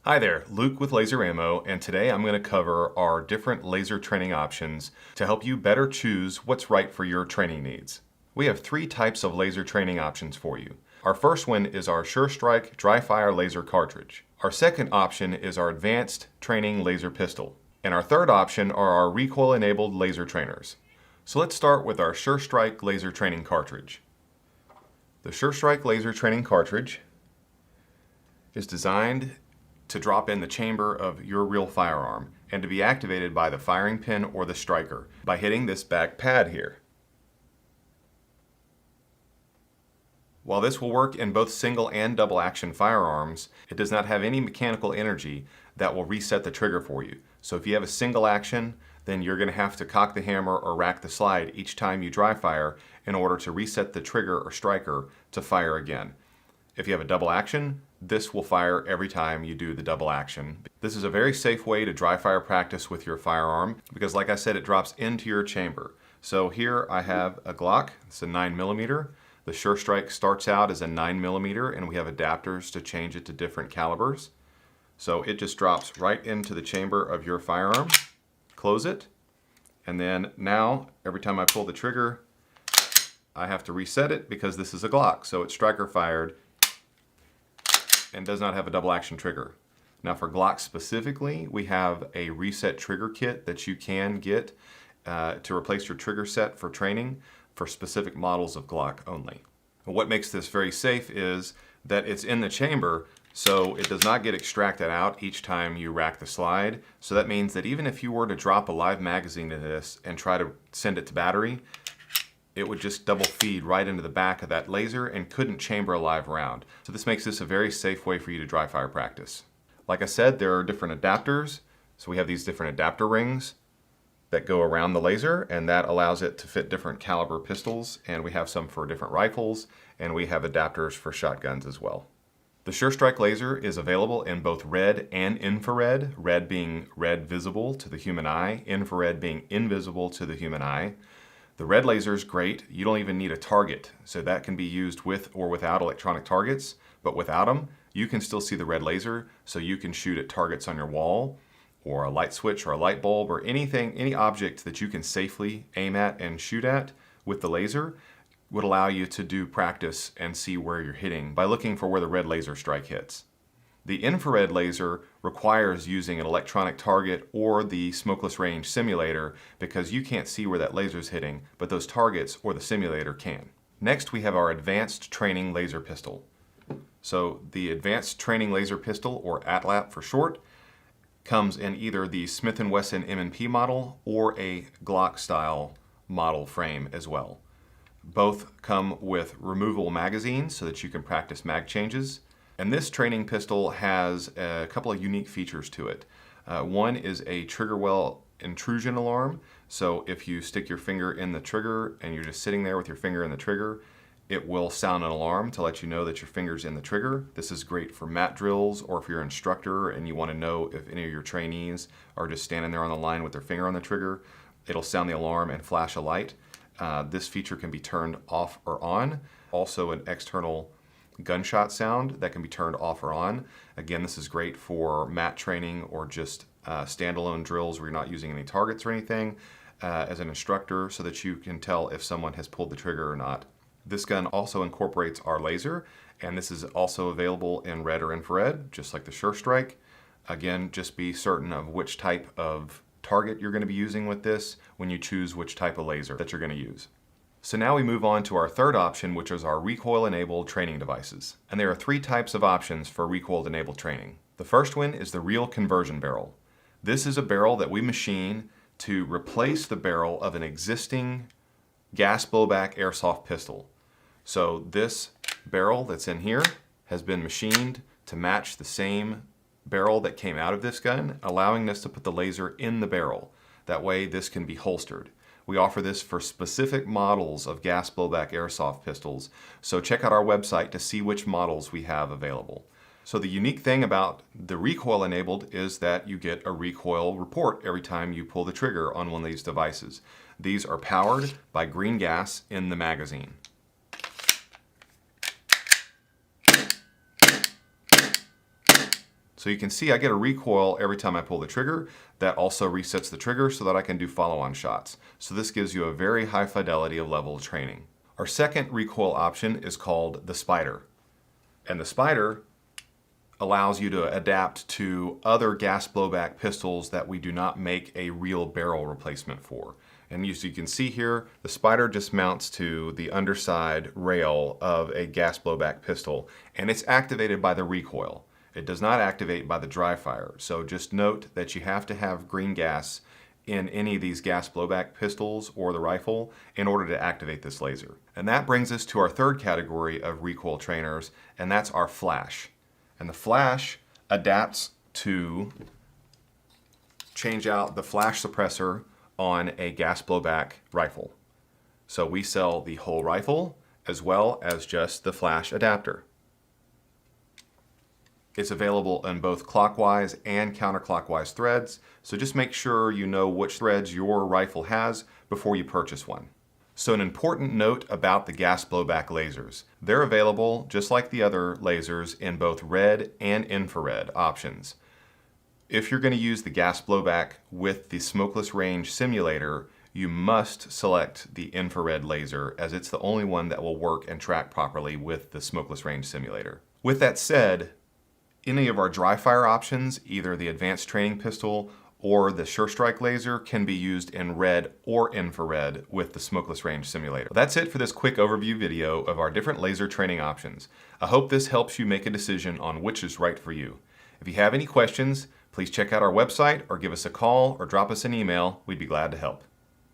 Hi there, Luke with Laser Ammo, and today I'm going to cover our different laser training options to help you better choose what's right for your training needs. We have three types of laser training options for you. Our first one is our SureStrike dry fire laser cartridge. Our second option is our advanced training laser pistol. And our third option are our recoil-enabled laser trainers. So let's start with our SureStrike laser training cartridge. The SureStrike laser training cartridge is designed to drop in the chamber of your real firearm and to be activated by the firing pin or the striker by hitting this back pad here. While this will work in both single and double action firearms, it does not have any mechanical energy that will reset the trigger for you. So if you have a single action, then you're going to have to cock the hammer or rack the slide each time you dry fire in order to reset the trigger or striker to fire again. If you have a double action, this will fire every time you do the double action. This is a very safe way to dry fire practice with your firearm because, like I said, it drops into your chamber. So here I have a Glock, it's a 9mm. The SureStrike starts out as a 9mm and we have adapters to change it to different calibers. So it just drops right into the chamber of your firearm. Close it, and then now every time I pull the trigger, I have to reset it because this is a Glock, so it's striker fired and does not have a double action trigger. Now for Glock specifically, we have a reset trigger kit that you can get to replace your trigger set for training for specific models of Glock only. What makes this very safe is that it's in the chamber, so it does not get extracted out each time you rack the slide. So that means that even if you were to drop a live magazine into this and try to send it to battery, it would just double feed right into the back of that laser and couldn't chamber a live round. So this makes this a very safe way for you to dry fire practice. Like I said, there are different adapters. So we have these different adapter rings that go around the laser, and that allows it to fit different caliber pistols. And we have some for different rifles, and we have adapters for shotguns as well. The SureStrike laser is available in both red and infrared, red being red visible to the human eye, infrared being invisible to the human eye. The red laser is great. You don't even need a target, so that can be used with or without electronic targets, but without them, you can still see the red laser, so you can shoot at targets on your wall, or a light switch or a light bulb, or anything, any object that you can safely aim at and shoot at with the laser would allow you to do practice and see where you're hitting by looking for where the red laser strike hits. The infrared laser requires using an electronic target or the smokeless range simulator because you can't see where that laser is hitting, but those targets or the simulator can. Next, we have our advanced training laser pistol. So the advanced training laser pistol, or ATLAP for short, comes in either the Smith & Wesson M&P model or a Glock style model frame as well. Both come with removable magazines so that you can practice mag changes. And this training pistol has a couple of unique features to it. One is a trigger well intrusion alarm. So if you stick your finger in the trigger and you're just sitting there with your finger in the trigger, it will sound an alarm to let you know that your finger's in the trigger. This is great for mat drills, or if you're an instructor and you want to know if any of your trainees are just standing there on the line with their finger on the trigger, it'll sound the alarm and flash a light. This feature can be turned off or on. Also an external gunshot sound that can be turned off or on. Again, this is great for mat training or just standalone drills where you're not using any targets or anything as an instructor, so that you can tell if someone has pulled the trigger or not. This gun also incorporates our laser, and this is also available in red or infrared, just like the SureStrike. Again, just be certain of which type of target you're going to be using with this when you choose which type of laser that you're going to use. So now we move on to our third option, which is our recoil-enabled training devices. And there are three types of options for recoil-enabled training. The first one is the reel conversion barrel. This is a barrel that we machine to replace the barrel of an existing gas blowback airsoft pistol. So this barrel that's in here has been machined to match the same barrel that came out of this gun, allowing us to put the laser in the barrel. That way this can be holstered. We offer this for specific models of gas blowback airsoft pistols, so check out our website to see which models we have available. So the unique thing about the recoil enabled is that you get a recoil report every time you pull the trigger on one of these devices. These are powered by green gas in the magazine. So you can see I get a recoil every time I pull the trigger. That also resets the trigger so that I can do follow-on shots. So this gives you a very high fidelity of level of training. Our second recoil option is called the spider. And the spider allows you to adapt to other gas blowback pistols that we do not make a real barrel replacement for. And as you can see here, the spider just mounts to the underside rail of a gas blowback pistol, and it's activated by the recoil. It does not activate by the dry fire. So just note that you have to have green gas in any of these gas blowback pistols or the rifle in order to activate this laser. And that brings us to our third category of recoil trainers, and that's our flash. And the flash adapts to change out the flash suppressor on a gas blowback rifle. So we sell the whole rifle as well as just the flash adapter. It's available in both clockwise and counterclockwise threads, so just make sure you know which threads your rifle has before you purchase one. So an important note about the gas blowback lasers. They're available, just like the other lasers, in both red and infrared options. If you're going to use the gas blowback with the smokeless range simulator, you must select the infrared laser, as it's the only one that will work and track properly with the smokeless range simulator. With that said, any of our dry fire options, either the advanced training pistol or the SureStrike laser, can be used in red or infrared with the smokeless range simulator. That's it for this quick overview video of our different laser training options. I hope this helps you make a decision on which is right for you. If you have any questions, please check out our website or give us a call or drop us an email. We'd be glad to help.